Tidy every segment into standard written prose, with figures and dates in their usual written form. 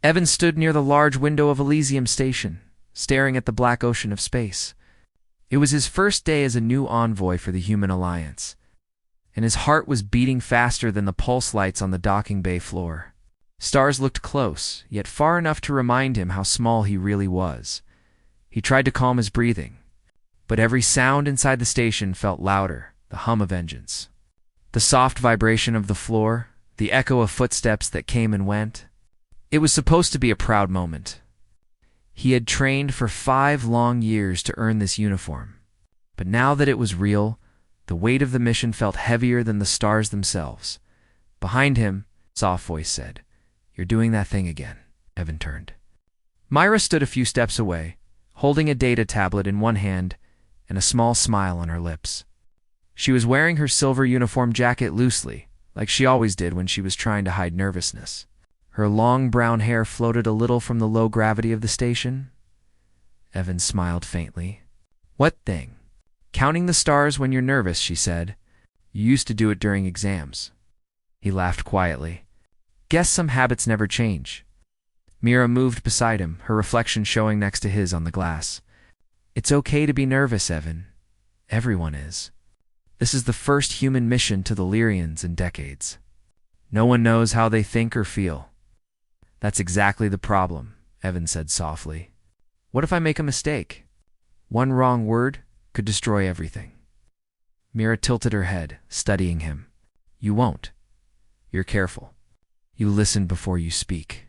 Evan stood near the large window of Elysium Station, staring at the black ocean of space. It was his first day as a new envoy for the Human Alliance, and his heart was beating faster than the pulse lights on the docking bay floor. Stars looked close, yet far enough to remind him how small he really was. He tried to calm his breathing, but every sound inside the station felt louder, the hum of engines, the soft vibration of the floor, the echo of footsteps that came and went. It was supposed to be a proud moment. He had trained for 5 long years to earn this uniform, but now that it was real, the weight of the mission felt heavier than the stars themselves. Behind him, a soft voice said, "You're doing that thing again." Evan turned. Myra stood a few steps away, holding a data tablet in one hand and a small smile on her lips. She was wearing her silver uniform jacket loosely, like she always did when she was trying to hide nervousness. Her long brown hair floated a little from the low gravity of the station. Evan smiled faintly. "What thing?" "Counting the stars when you're nervous," she said. "You used to do it during exams." He laughed quietly. "Guess some habits never change." Mira moved beside him, her reflection showing next to his on the glass. "It's okay to be nervous, Evan. Everyone is. This is the first human mission to the Lyrians in decades. No one knows how they think or feel." "That's exactly the problem," Evan said softly. "What if I make a mistake? One wrong word could destroy everything." Mira tilted her head, studying him. "You won't. You're careful. You listen before you speak.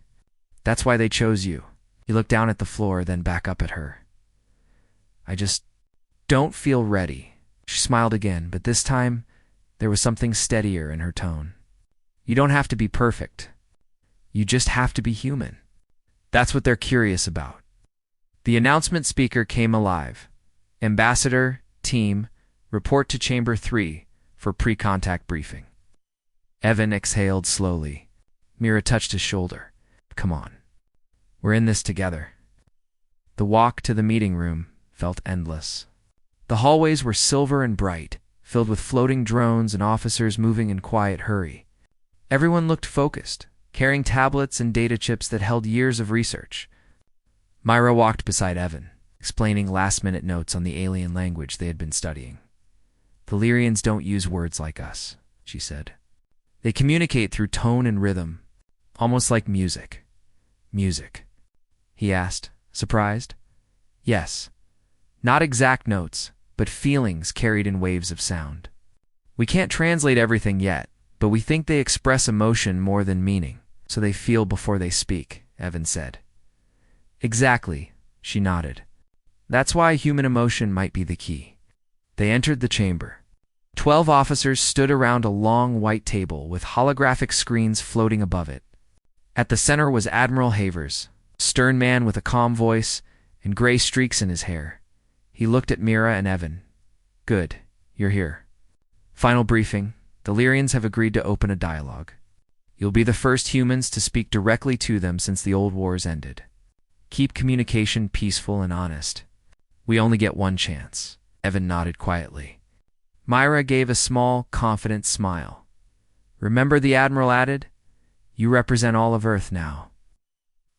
That's why they chose you." He looked down at the floor, then back up at her. "I just don't feel ready." She smiled again, but this time there was something steadier in her tone. "You don't have to be perfect. You just have to be human. That's what they're curious about." The announcement speaker came alive. "Ambassador, team, report to Chamber 3 for pre-contact briefing." Evan exhaled slowly. Mira touched his shoulder. "Come on. We're in this together." The walk to the meeting room felt endless. The hallways were silver and bright, filled with floating drones and officers moving in quiet hurry. Everyone looked focused, carrying tablets and data chips that held years of research. Myra walked beside Evan, explaining last-minute notes on the alien language they had been studying. "The Lyrians don't use words like us," she said. "They communicate through tone and rhythm, almost like music." "Music?" he asked, surprised. "Yes. Not exact notes, but feelings carried in waves of sound. We can't translate everything yet, but we think they express emotion more than meaning, so they feel before they speak," Evan said. "Exactly," she nodded. "That's why human emotion might be the key." They entered the chamber. 12 officers stood around a long white table with holographic screens floating above it. At the center was Admiral Havers, a stern man with a calm voice and gray streaks in his hair. He looked at Mira and Evan. "Good, you're here. Final briefing. The Lyrians have agreed to open a dialogue. You'll be the first humans to speak directly to them since the old wars ended. Keep communication peaceful and honest. We only get one chance." Evan nodded quietly. Myra gave a small, confident smile. "Remember," the Admiral added, "you represent all of Earth now."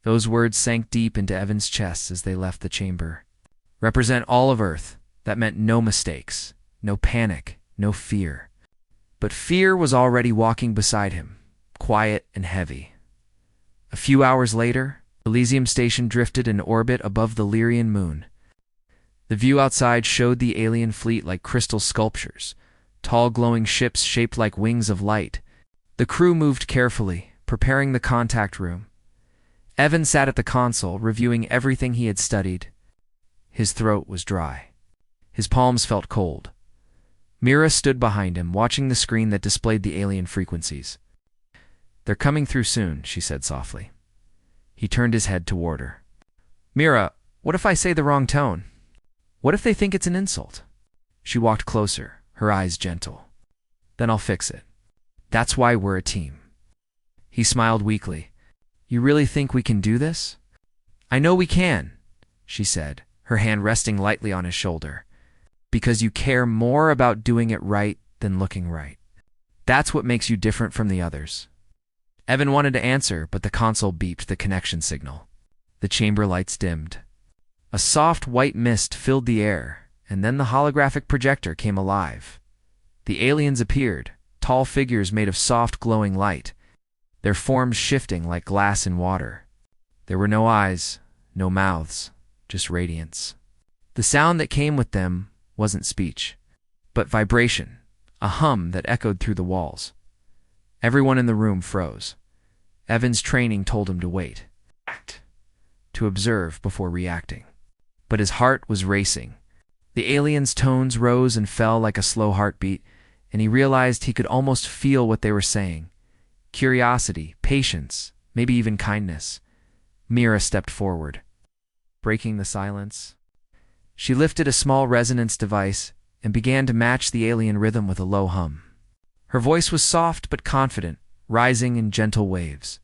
Those words sank deep into Evan's chest as they left the chamber. Represent all of Earth. That meant no mistakes, no panic, no fear. But fear was already walking beside him, quiet and heavy. A few hours later, Elysium Station drifted in orbit above the Lyrian moon. The view outside showed the alien fleet like crystal sculptures, tall glowing ships shaped like wings of light. The crew moved carefully, preparing the contact room. Evan sat at the console, reviewing everything he had studied. His throat was dry. His palms felt cold. Mira stood behind him, watching the screen that displayed the alien frequencies. "They're coming through soon," she said softly. He turned his head toward her. "Mira, what if I say the wrong tone? What if they think it's an insult?" She walked closer, her eyes gentle. "Then I'll fix it. That's why we're a team." He smiled weakly. "You really think we can do this?" "I know we can," she said, her hand resting lightly on his shoulder. "Because you care more about doing it right than looking right. That's what makes you different from the others." Evan wanted to answer, but the console beeped the connection signal. The chamber lights dimmed. A soft white mist filled the air, and then the holographic projector came alive. The aliens appeared, tall figures made of soft glowing light, their forms shifting like glass in water. There were no eyes, no mouths, just radiance. The sound that came with them wasn't speech, but vibration, a hum that echoed through the walls. Everyone in the room froze. Evan's training told him to wait, to observe before reacting. But his heart was racing. The aliens' tones rose and fell like a slow heartbeat, and he realized he could almost feel what they were saying. Curiosity, patience, maybe even kindness. Mira stepped forward, breaking the silence. She lifted a small resonance device and began to match the alien rhythm with a low hum. Her voice was soft but confident, rising in gentle waves.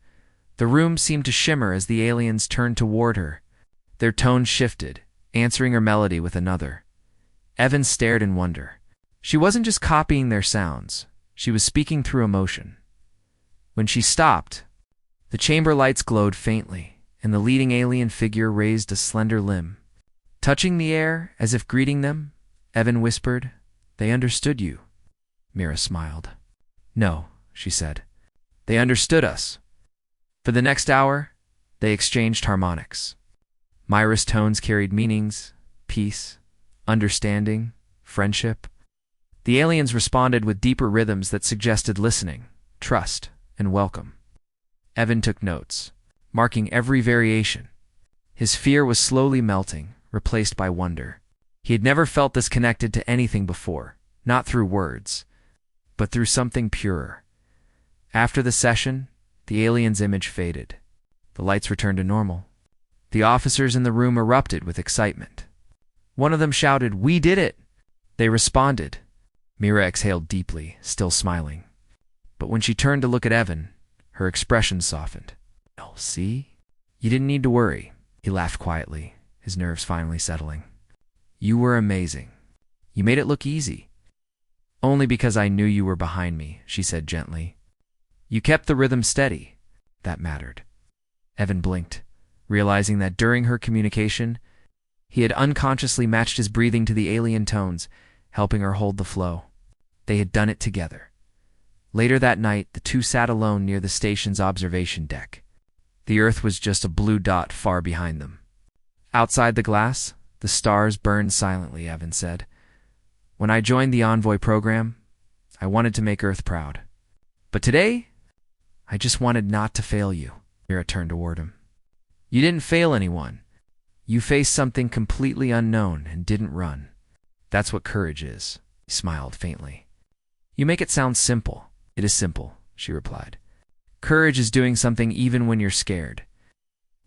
The room seemed to shimmer as the aliens turned toward her. Their tones shifted, answering her melody with another. Evan stared in wonder. She wasn't just copying their sounds. She was speaking through emotion. When she stopped, the chamber lights glowed faintly, and the leading alien figure raised a slender limb. Touching the air as if greeting them, Evan whispered, "They understood you." Mira smiled. "No," she said. "They understood us." For the next hour, they exchanged harmonics. Myra's tones carried meanings, peace, understanding, friendship. The aliens responded with deeper rhythms that suggested listening, trust, and welcome. Evan took notes, marking every variation. His fear was slowly melting, replaced by wonder. He had never felt this connected to anything before, not through words, but through something purer. After the session, the alien's image faded. The lights returned to normal. The officers in the room erupted with excitement. One of them shouted, "We did it!" They responded. Mira exhaled deeply, still smiling. But when she turned to look at Evan, her expression softened. "Oh, see? You didn't need to worry." He laughed quietly, his nerves finally settling. "You were amazing. You made it look easy." "Only because I knew you were behind me," she said gently. "You kept the rhythm steady." That mattered. Evan blinked, realizing that during her communication, he had unconsciously matched his breathing to the alien tones, helping her hold the flow. They had done it together. Later that night, the two sat alone near the station's observation deck. The Earth was just a blue dot far behind them. Outside the glass, the stars burned silently, Evan said. "When I joined the Envoy program, I wanted to make Earth proud. But today, I just wanted not to fail you." Mira turned toward him. "You didn't fail anyone. You faced something completely unknown and didn't run. That's what courage is." He smiled faintly. "You make it sound simple." "It is simple," she replied. "Courage is doing something even when you're scared."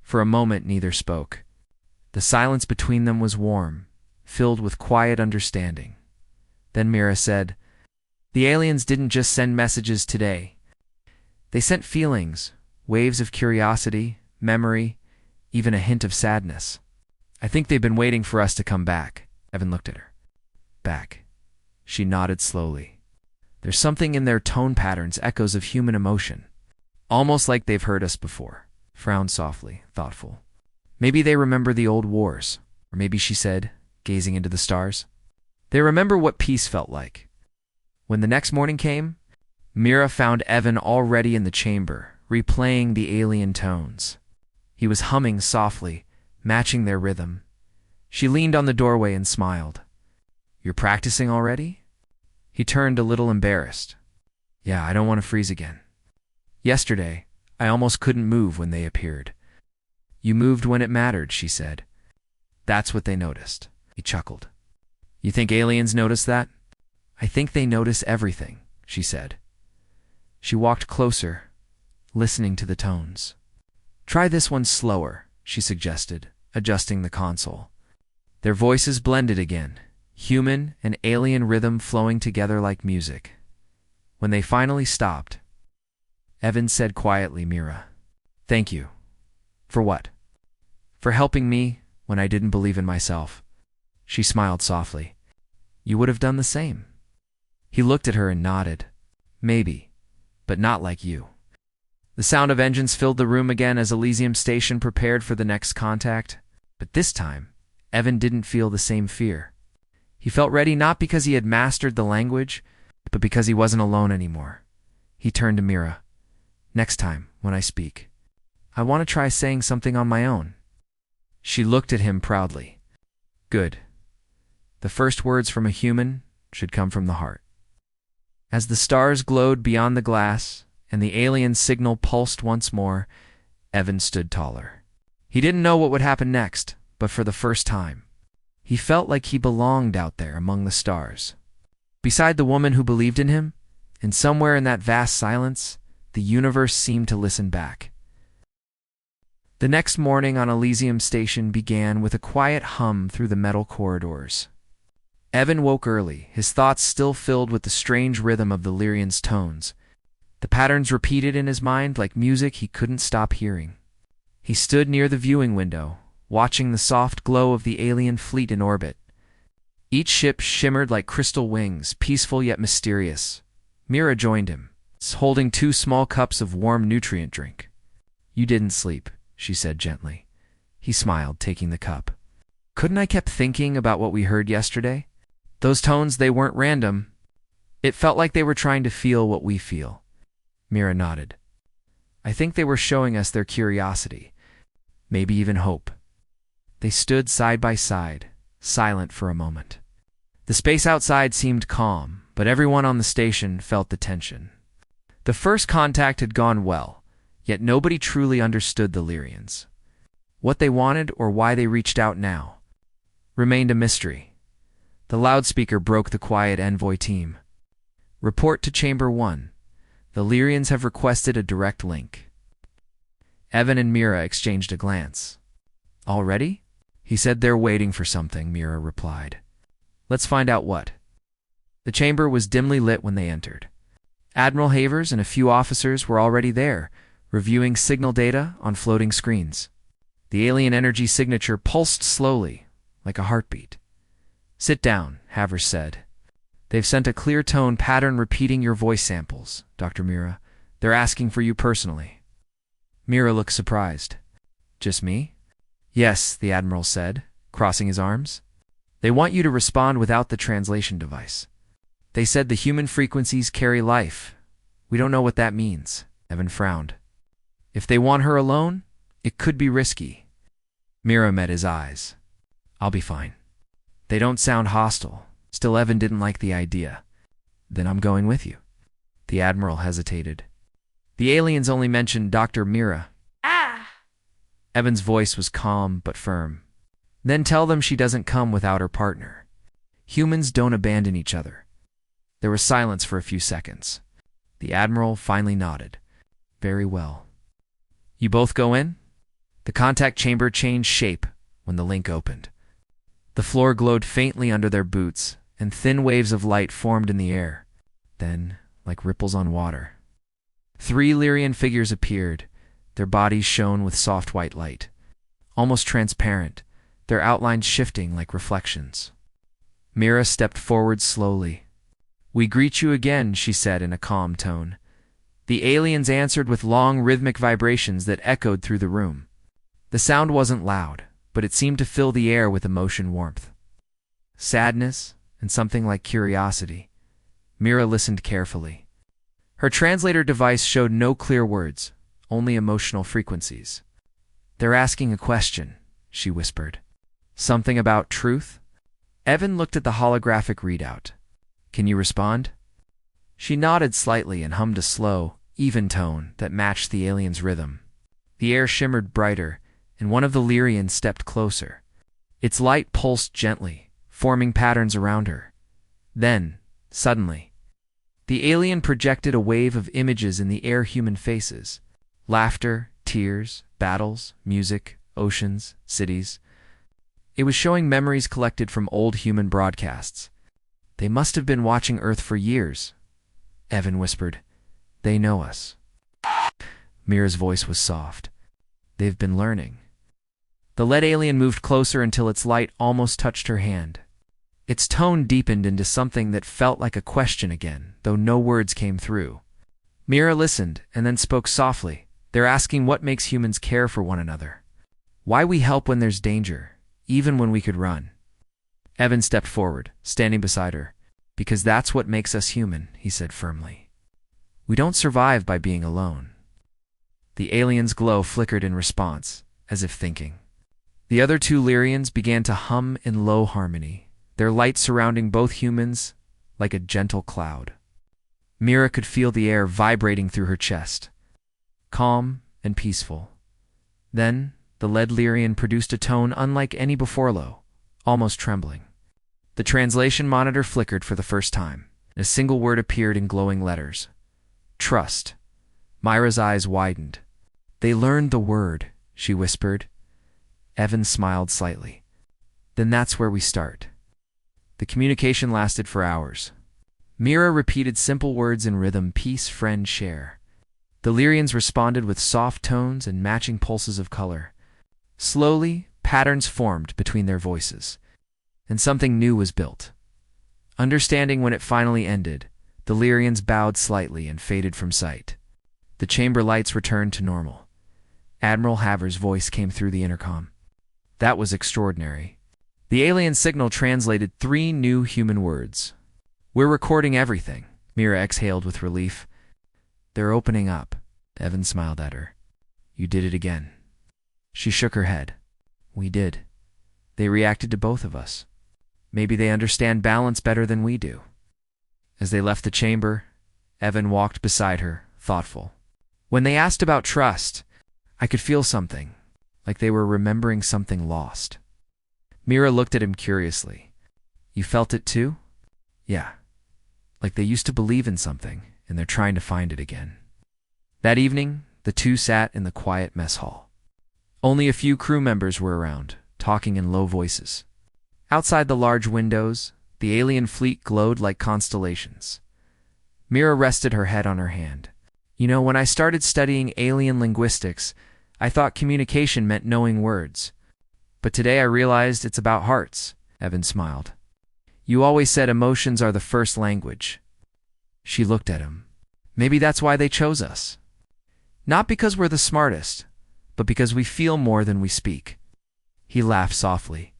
For a moment, neither spoke. The silence between them was warm, filled with quiet understanding. Then Mira said, "The aliens didn't just send messages today. They sent feelings, waves of curiosity, memory, even a hint of sadness. I think they've been waiting for us to come back." Evan looked at her. "Back." She nodded slowly. "There's something in their tone patterns, echoes of human emotion. Almost like they've heard us before." Frowned softly, thoughtful. "Maybe they remember the old wars." Or maybe, she said, gazing into the stars, "they remember what peace felt like." When the next morning came, Mira found Evan already in the chamber, replaying the alien tones. He was humming softly, matching their rhythm. She leaned on the doorway and smiled. "You're practicing already?" He turned a little embarrassed. "Yeah, I don't want to freeze again. Yesterday, I almost couldn't move when they appeared." "You moved when it mattered," she said. "That's what they noticed." He chuckled. "You think aliens notice that?" "I think they notice everything," she said. She walked closer, listening to the tones. "Try this one slower," she suggested, adjusting the console. Their voices blended again, human and alien rhythm flowing together like music. When they finally stopped, Evan said quietly, "Mira, thank you." "For what?" "For helping me when I didn't believe in myself." She smiled softly. "You would have done the same." He looked at her and nodded. "Maybe, but not like you." The sound of engines filled the room again as Elysium Station prepared for the next contact. But this time, Evan didn't feel the same fear. He felt ready not because he had mastered the language, but because he wasn't alone anymore. He turned to Mira. "Next time, when I speak, I want to try saying something on my own." She looked at him proudly. "Good. The first words from a human should come from the heart." As the stars glowed beyond the glass and the alien signal pulsed once more, Evan stood taller. He didn't know what would happen next, but for the first time, he felt like he belonged out there among the stars. Beside the woman who believed in him, and somewhere in that vast silence, the universe seemed to listen back. The next morning on Elysium Station began with a quiet hum through the metal corridors. Evan woke early, his thoughts still filled with the strange rhythm of the Lyrian's tones. The patterns repeated in his mind like music he couldn't stop hearing. He stood near the viewing window, watching the soft glow of the alien fleet in orbit. Each ship shimmered like crystal wings, peaceful yet mysterious. Mira joined him, holding 2 small cups of warm nutrient drink. "You didn't sleep," she said gently. He smiled, taking the cup. "Couldn't I keep thinking about what we heard yesterday? Those tones, they weren't random. It felt like they were trying to feel what we feel." Mira nodded. "I think they were showing us their curiosity, maybe even hope." They stood side by side, silent for a moment. The space outside seemed calm, but everyone on the station felt the tension. The first contact had gone well, yet nobody truly understood the Lyrians. What they wanted or why they reached out now remained a mystery. The loudspeaker broke the quiet envoy team. "Report to Chamber 1. The Lyrians have requested a direct link." Evan and Mira exchanged a glance. "Already?" He said. "They're waiting for something," Mira replied. "Let's find out what." The chamber was dimly lit when they entered. Admiral Havers and a few officers were already there, reviewing signal data on floating screens. The alien energy signature pulsed slowly, like a heartbeat. "Sit down," Havers said. "They've sent a clear tone pattern repeating your voice samples, Dr. Mira. They're asking for you personally." Mira looked surprised. "Just me?" "Yes," the Admiral said, crossing his arms. "They want you to respond without the translation device. They said the human frequencies carry life. We don't know what that means." Evan frowned. "If they want her alone, it could be risky." Mira met his eyes. "I'll be fine." "They don't sound hostile." Still, Evan didn't like the idea. "Then I'm going with you." The Admiral hesitated. "The aliens only mentioned Dr. Mira." Evan's voice was calm but firm. "Then tell them she doesn't come without her partner. Humans don't abandon each other." There was silence for a few seconds. The Admiral finally nodded. "Very well. You both go in?" The contact chamber changed shape when the link opened. The floor glowed faintly under their boots, and thin waves of light formed in the air. Then, like ripples on water, 3 Lyrian figures appeared. Their bodies shone with soft white light, almost transparent, their outlines shifting like reflections. Mira stepped forward slowly. "We greet you again," she said in a calm tone. The aliens answered with long rhythmic vibrations that echoed through the room. The sound wasn't loud, but it seemed to fill the air with emotion warmth. Sadness and something like curiosity. Mira listened carefully. Her translator device showed no clear words, only emotional frequencies. "They're asking a question," she whispered. "Something about truth?" Evan looked at the holographic readout. "Can you respond?" She nodded slightly and hummed a slow, even tone that matched the alien's rhythm. The air shimmered brighter, and one of the Lyrians stepped closer. Its light pulsed gently, forming patterns around her. Then, suddenly, the alien projected a wave of images in the air: human faces. Laughter, tears, battles, music, oceans, cities. It was showing memories collected from old human broadcasts. "They must have been watching Earth for years," Evan whispered. "They know us." Mira's voice was soft. "They've been learning." The lead alien moved closer until its light almost touched her hand. Its tone deepened into something that felt like a question again, though no words came through. Mira listened and then spoke softly. They're asking what makes humans care for one another. Why we help when there's danger, even when we could run. Evan stepped forward, standing beside her. Because that's what makes us human, he said firmly. We don't survive by being alone. The alien's glow flickered in response, as if thinking. The other two Lyrians began to hum in low harmony, their light surrounding both humans like a gentle cloud. Mira could feel the air vibrating through her chest, calm and peaceful. Then, the lead Lyrian produced a tone unlike any before low, almost trembling. The translation monitor flickered for the first time, and a single word appeared in glowing letters. Trust. Myra's eyes widened. They learned the word, she whispered. Evan smiled slightly. Then that's where we start. The communication lasted for hours. Mira repeated simple words in rhythm: peace, friend, share. The Lyrians responded with soft tones and matching pulses of color. Slowly, patterns formed between their voices, and something new was built. Understanding when it finally ended, the Lyrians bowed slightly and faded from sight. The chamber lights returned to normal. Admiral Haver's voice came through the intercom. That was extraordinary. The alien signal translated 3 new human words. We're recording everything, Mira exhaled with relief. They're opening up. Evan smiled at her. You did it again. She shook her head. We did. They reacted to both of us. Maybe they understand balance better than we do. As they left the chamber, Evan walked beside her, thoughtful. When they asked about trust, I could feel something, like they were remembering something lost. Mira looked at him curiously. You felt it too? Yeah. Like they used to believe in something, and they're trying to find it again. That evening, the two sat in the quiet mess hall. Only a few crew members were around, talking in low voices. Outside the large windows, the alien fleet glowed like constellations. Mira rested her head on her hand. You know, when I started studying alien linguistics, I thought communication meant knowing words. But today I realized it's about hearts, Evan smiled. You always said emotions are the first language. She looked at him. Maybe that's why they chose us. Not because we're the smartest, but because we feel more than we speak. He laughed softly.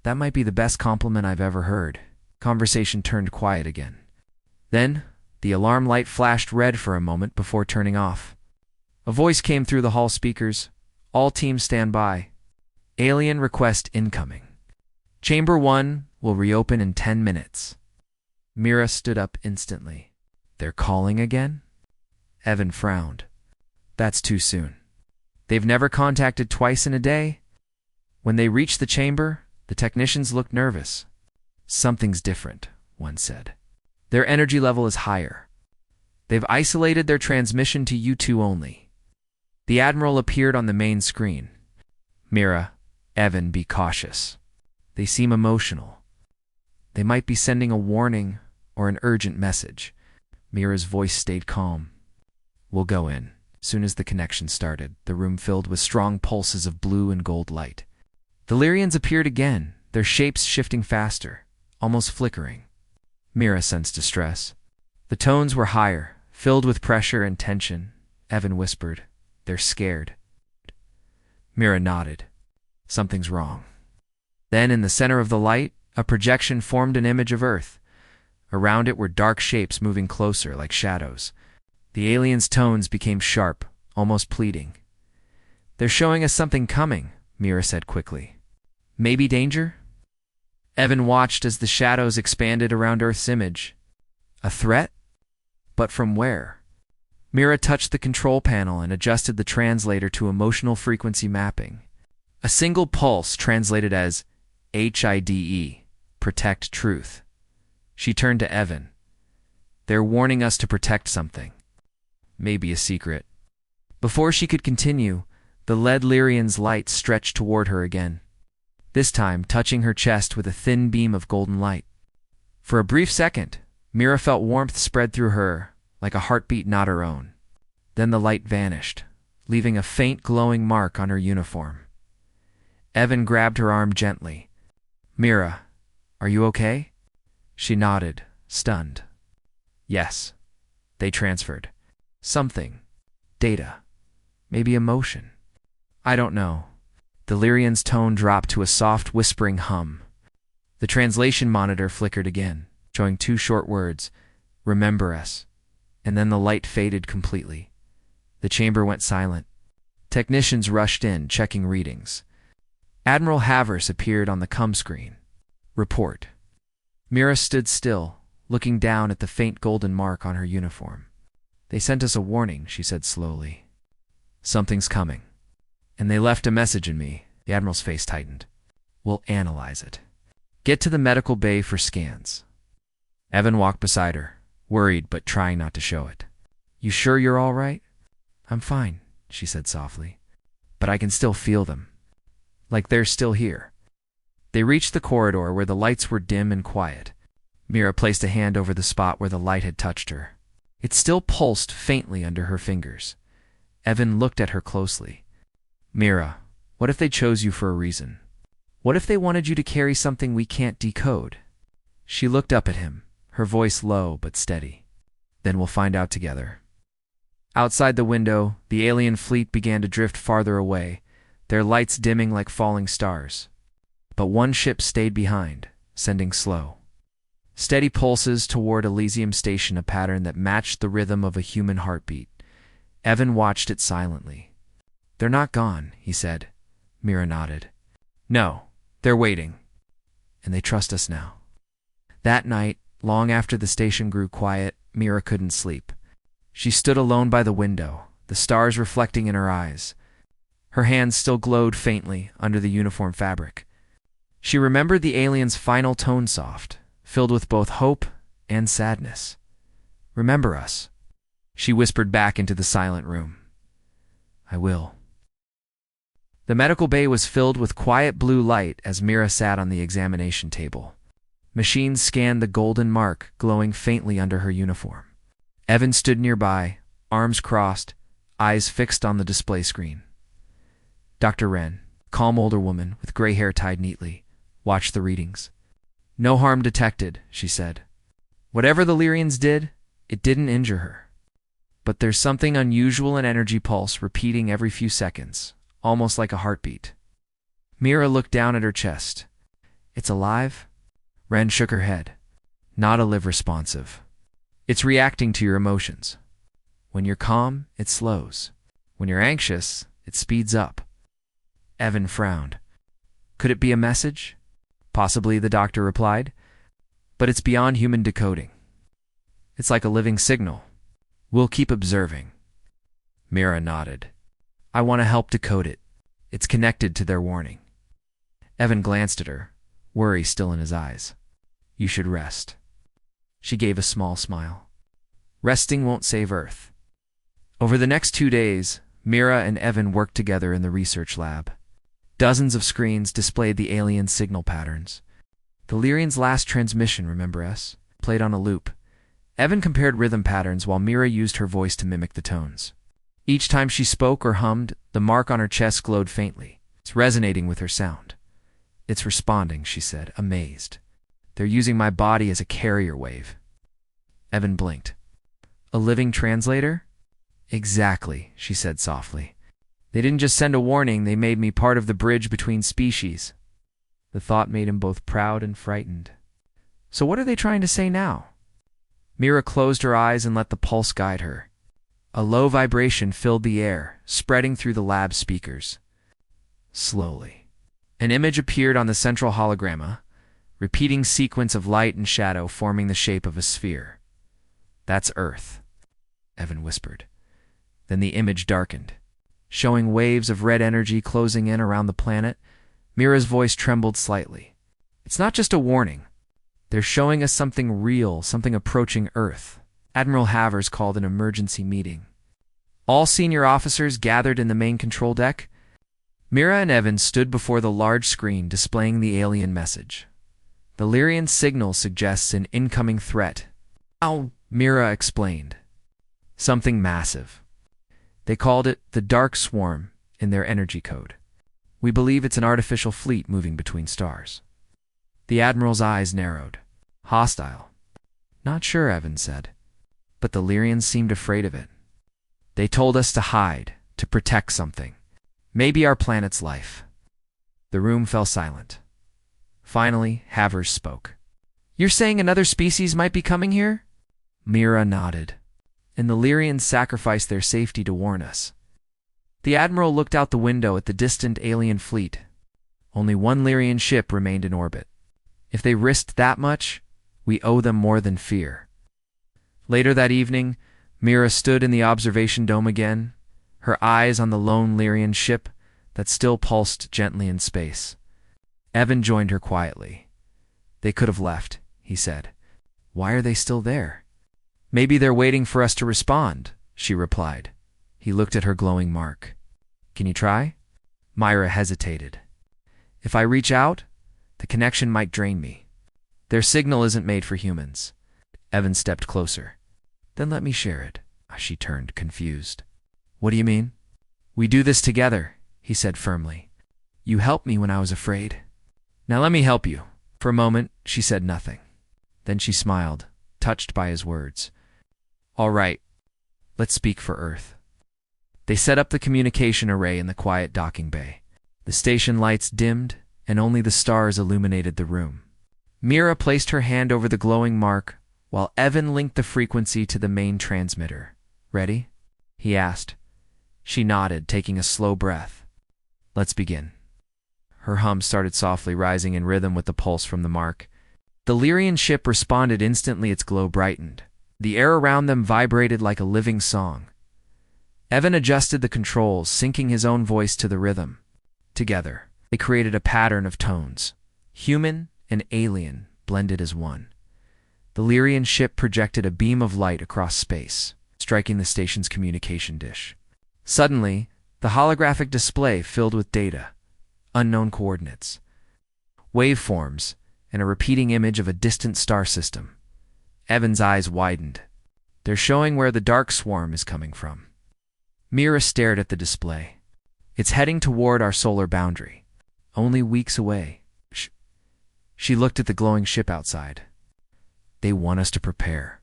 That might be the best compliment I've ever heard. Conversation turned quiet again. Then, the alarm light flashed red for a moment before turning off. A voice came through the hall speakers. All teams stand by. Alien request incoming. Chamber 1 will reopen in 10 minutes. Mira stood up instantly. They're calling again? Evan frowned. That's too soon. They've never contacted twice in a day. When they reached the chamber, the technicians looked nervous. Something's different, one said. Their energy level is higher. They've isolated their transmission to you two only. The Admiral appeared on the main screen. Mira, Evan, be cautious. They seem emotional. They might be sending a warning or an urgent message. Mira's voice stayed calm. We'll go in. Soon as the connection started, the room filled with strong pulses of blue and gold light. The Lyrians appeared again, their shapes shifting faster, almost flickering. Mira sensed distress. The tones were higher, filled with pressure and tension. Evan whispered, They're scared. Mira nodded. Something's wrong. Then, in the center of the light, a projection formed an image of Earth. Around it were dark shapes moving closer, like shadows. The aliens' tones became sharp, almost pleading. They're showing us something coming, Mira said quickly. Maybe danger? Evan watched as the shadows expanded around Earth's image. A threat? But from where? Mira touched the control panel and adjusted the translator to emotional frequency mapping. A single pulse translated as HIDE, protect truth. She turned to Evan. They're warning us to protect something. Maybe a secret. Before she could continue, the lead Lyrian's light stretched toward her again, this time touching her chest with a thin beam of golden light. For a brief second, Mira felt warmth spread through her, like a heartbeat not her own. Then the light vanished, leaving a faint glowing mark on her uniform. Evan grabbed her arm gently. Mira, are you okay? She nodded, stunned. Yes. They transferred. Something. Data. Maybe emotion. I don't know. The Lyrian's tone dropped to a soft, whispering hum. The translation monitor flickered again, showing 2 short words, "Remember us," and then the light faded completely. The chamber went silent. Technicians rushed in, checking readings. Admiral Havers appeared on the com screen. Report. Mira stood still, looking down at the faint golden mark on her uniform. "They sent us a warning," she said slowly. "Something's coming. And they left a message in me." The Admiral's face tightened. "We'll analyze it. Get to the medical bay for scans." Evan walked beside her, worried but trying not to show it. "You sure you're all right?" "I'm fine," she said softly. "But I can still feel them. Like they're still here." They reached the corridor where the lights were dim and quiet. Mira placed a hand over the spot where the light had touched her. It still pulsed faintly under her fingers. Evan looked at her closely. "Mira, what if they chose you for a reason? What if they wanted you to carry something we can't decode?" She looked up at him, her voice low but steady. "Then we'll find out together." Outside the window, the alien fleet began to drift farther away, their lights dimming like falling stars. But one ship stayed behind, sending slow, steady pulses toward Elysium Station, a pattern that matched the rhythm of a human heartbeat. Evan watched it silently. "They're not gone," he said. Mira nodded. "No, they're waiting. And they trust us now." That night, long after the station grew quiet, Mira couldn't sleep. She stood alone by the window, the stars reflecting in her eyes. Her hands still glowed faintly under the uniform fabric. She remembered the alien's final tone soft, filled with both hope and sadness. "Remember us," she whispered back into the silent room. "I will." The medical bay was filled with quiet blue light as Mira sat on the examination table. Machines scanned the golden mark glowing faintly under her uniform. Evan stood nearby, arms crossed, eyes fixed on the display screen. Dr. Wren, calm older woman with gray hair tied neatly, watched the readings. "No harm detected," she said. "Whatever the Lyrians did, it didn't injure her. But there's something unusual in energy pulse repeating every few seconds, almost like a heartbeat." Mira looked down at her chest. "It's alive?" Wren shook her head. "Not a live responsive. It's reacting to your emotions. When you're calm, it slows. When you're anxious, it speeds up." Evan frowned. "Could it be a message?" "Possibly," the doctor replied. "But it's beyond human decoding. It's like a living signal. We'll keep observing." Mira nodded. "I want to help decode it. It's connected to their warning." Evan glanced at her, worry still in his eyes. "You should rest." She gave a small smile. "Resting won't save Earth." Over the next 2 days, Mira and Evan worked together in the research lab. Dozens of screens displayed the alien signal patterns. The Lyrian's last transmission, remember us, played on a loop. Evan compared rhythm patterns while Mira used her voice to mimic the tones. Each time she spoke or hummed, the mark on her chest glowed faintly. "It's resonating with her sound." "It's responding," she said, amazed. "They're using my body as a carrier wave." Evan blinked. "A living translator?" "Exactly," she said softly. "They didn't just send a warning, they made me part of the bridge between species." The thought made him both proud and frightened. "So what are they trying to say now?" Mira closed her eyes and let the pulse guide her. A low vibration filled the air, spreading through the lab speakers. Slowly, an image appeared on the central hologramma, repeating sequence of light and shadow forming the shape of a sphere. "That's Earth," Evan whispered. Then the image darkened, showing waves of red energy closing in around the planet. Mira's voice trembled slightly. "It's not just a warning. They're showing us something real, something approaching Earth." Admiral Havers called an emergency meeting. All senior officers gathered in the main control deck. Mira and Evan stood before the large screen displaying the alien message. "The Lyrian signal suggests an incoming threat." "Ow," Mira explained. "Something massive. They called it the Dark Swarm in their energy code. We believe it's an artificial fleet moving between stars." The Admiral's eyes narrowed. "Hostile?" "Not sure," Evan said. "But the Lyrians seemed afraid of it. They told us to hide, To protect something. Maybe our planet's life. The room fell silent. Finally, Havers spoke. "You're saying another species might be coming here?" Mira nodded. "And the Lyrians sacrificed their safety to warn us." The Admiral looked out the window at the distant alien fleet. Only one Lyrian ship remained in orbit. If they risked that much, we owe them more than fear. Later that evening, Mira stood in the observation dome again, her eyes on the lone Lyrian ship that still pulsed gently in space. Evan joined her quietly. "They could have left," he said. "Why are they still there?" "Maybe they're waiting for us to respond," she replied. He looked at her glowing mark. "Can you try?" Myra hesitated. "If I reach out, the connection might drain me. Their signal isn't made for humans." Evan stepped closer. "Then let me share it." She turned, confused. "What do you mean?" "We do this together," he said firmly. "You helped me when I was afraid. Now let me help you." For a moment, she said nothing. Then she smiled, touched by his words. "All right, let's speak for Earth." They set up the communication array in the quiet docking bay. The station lights dimmed, and only the stars illuminated the room. Mira placed her hand over the glowing mark, while Evan linked the frequency to the main transmitter. "Ready?" he asked. She nodded, taking a slow breath. "Let's begin." Her hum started softly, rising in rhythm with the pulse from the mark. The Lyrian ship responded instantly. Its glow brightened. The air around them vibrated like a living song. Evan adjusted the controls, syncing his own voice to the rhythm. Together, they created a pattern of tones. Human and alien blended as one. The Lyrian ship projected a beam of light across space, striking the station's communication dish. Suddenly, the holographic display filled with data, unknown coordinates, waveforms, and a repeating image of a distant star system. Evan's eyes widened. "They're showing where the dark swarm is coming from." Mira stared at the display. "It's heading toward our solar boundary. Only weeks away." She looked at the glowing ship outside. "They want us to prepare."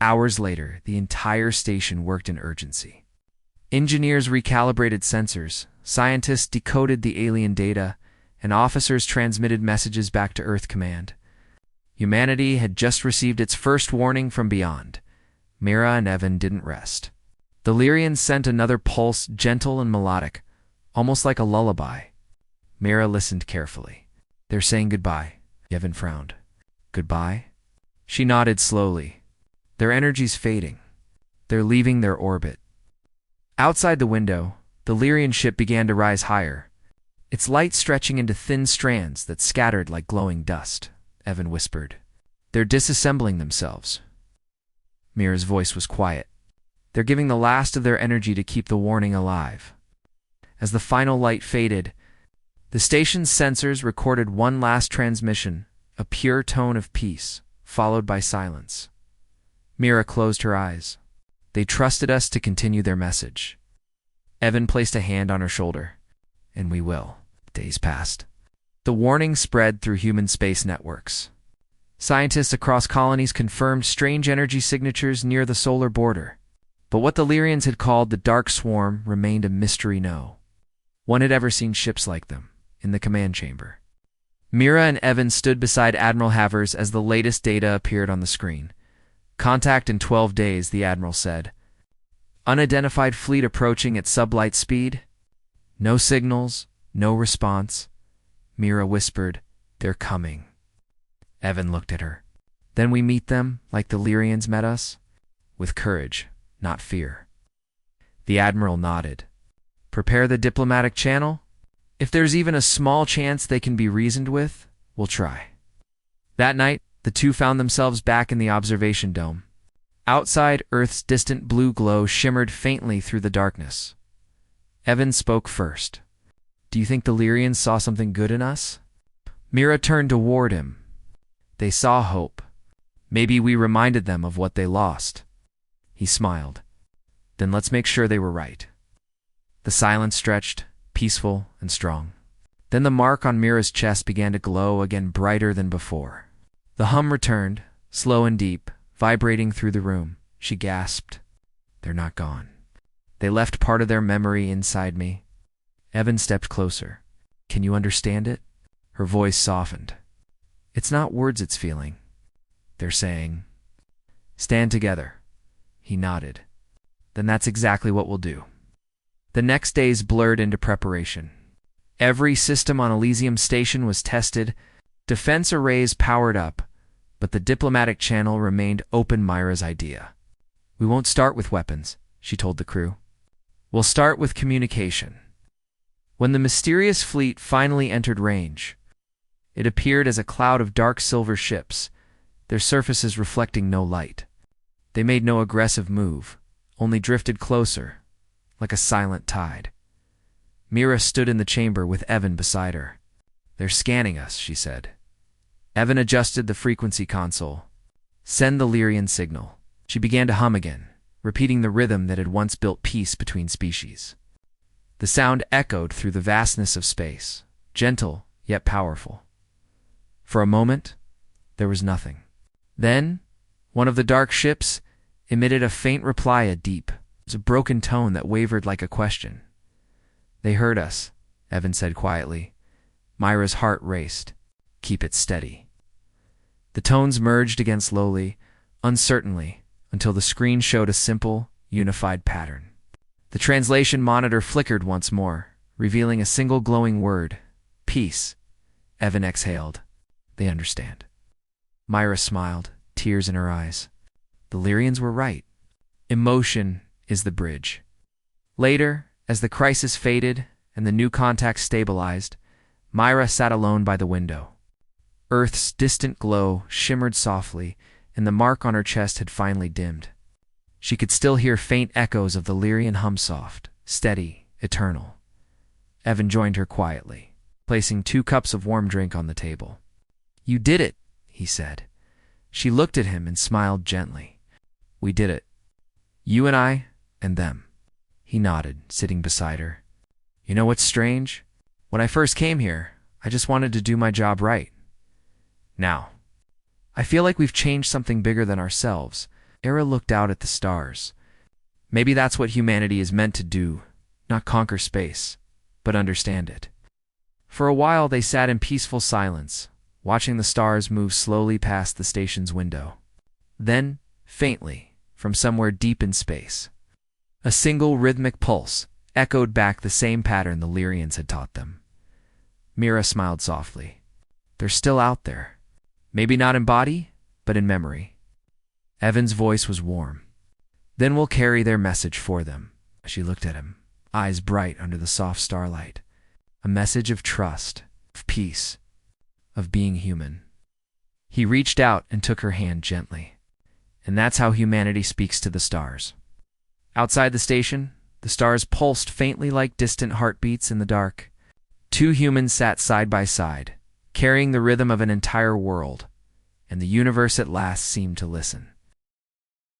Hours later, the entire station worked in urgency. Engineers recalibrated sensors, scientists decoded the alien data, and officers transmitted messages back to Earth Command. Humanity had just received its first warning from beyond. Mira and Evan didn't rest. The Lyrians sent another pulse, gentle and melodic, almost like a lullaby. Mira listened carefully. "They're saying goodbye." Evan frowned. "Goodbye?" She nodded slowly. "Their energy's fading. They're leaving their orbit." Outside the window, the Lyrian ship began to rise higher, its light stretching into thin strands that scattered like glowing dust. Evan whispered, "They're disassembling themselves." Mira's voice was quiet. "They're giving the last of their energy to keep the warning alive." As the final light faded, the station's sensors recorded one last transmission, a pure tone of peace, followed by silence. Mira closed her eyes. They trusted us to continue their message. Evan placed a hand on her shoulder. "And we will." Days passed. The warning spread through human space networks. Scientists across colonies confirmed strange energy signatures near the solar border. But what the Lyrians had called the Dark Swarm remained a mystery. No one had ever seen ships like them in the command chamber. Mira and Evan stood beside Admiral Havers as the latest data appeared on the screen. "Contact in 12 days, the Admiral said. "Unidentified fleet approaching at sublight speed." "No signals, no response." Mira whispered, "They're coming." Evan looked at her. "Then we meet them like the Lyrians met us? With courage, not fear." The Admiral nodded. "Prepare the diplomatic channel? If there's even a small chance they can be reasoned with, we'll try." That night, the two found themselves back in the observation dome. Outside, Earth's distant blue glow shimmered faintly through the darkness. Evan spoke first. "Do you think the Lyrians saw something good in us?" Mira turned toward him. "They saw hope. Maybe we reminded them of what they lost." He smiled. "Then let's make sure they were right." The silence stretched, peaceful and strong. Then the mark on Mira's chest began to glow again, brighter than before. The hum returned, slow and deep, vibrating through the room. She gasped. "They're not gone." They left part of their memory inside me. Evan stepped closer. Can you understand it? Her voice softened. It's not words it's feeling. They're saying, stand together. He nodded. Then that's exactly what we'll do. The next days blurred into preparation. Every system on Elysium Station was tested, defense arrays powered up, but the diplomatic channel remained open. Myra's idea. We won't start with weapons, she told the crew. We'll start with communication. When the mysterious fleet finally entered range, it appeared as a cloud of dark silver ships, their surfaces reflecting no light. They made no aggressive move, only drifted closer, like a silent tide. Mira stood in the chamber with Evan beside her. They're scanning us, she said. Evan adjusted the frequency console. Send the Lyrian signal. She began to hum again, repeating the rhythm that had once built peace between species. The sound echoed through the vastness of space, gentle yet powerful. For a moment, there was nothing. Then, one of the dark ships emitted a faint reply, a broken tone that wavered like a question. They heard us, Evan said quietly. Myra's heart raced. Keep it steady. The tones merged again slowly, uncertainly, until the screen showed a simple, unified pattern. The translation monitor flickered once more, revealing a single glowing word, peace. Evan exhaled. They understand. Myra smiled, tears in her eyes. The Lyrians were right. Emotion is the bridge. Later, as the crisis faded and the new contact stabilized, Myra sat alone by the window. Earth's distant glow shimmered softly, and the mark on her chest had finally dimmed. She could still hear faint echoes of the Lyrian hum, soft, steady, eternal. Evan joined her quietly, placing 2 cups of warm drink on the table. You did it, he said. She looked at him and smiled gently. We did it. You and I, and them. He nodded, sitting beside her. You know what's strange? When I first came here, I just wanted to do my job right. Now, I feel like we've changed something bigger than ourselves. Era looked out at the stars. Maybe that's what humanity is meant to do, not conquer space, but understand it. For a while they sat in peaceful silence, watching the stars move slowly past the station's window. Then, faintly, from somewhere deep in space, a single rhythmic pulse echoed back the same pattern the Lyrians had taught them. Mira smiled softly. They're still out there. Maybe not in body, but in memory. Evan's voice was warm. Then we'll carry their message for them. She looked at him, eyes bright under the soft starlight. A message of trust, of peace, of being human. He reached out and took her hand gently. And that's how humanity speaks to the stars. Outside the station, the stars pulsed faintly like distant heartbeats in the dark. 2 humans sat side by side, carrying the rhythm of an entire world, and the universe at last seemed to listen.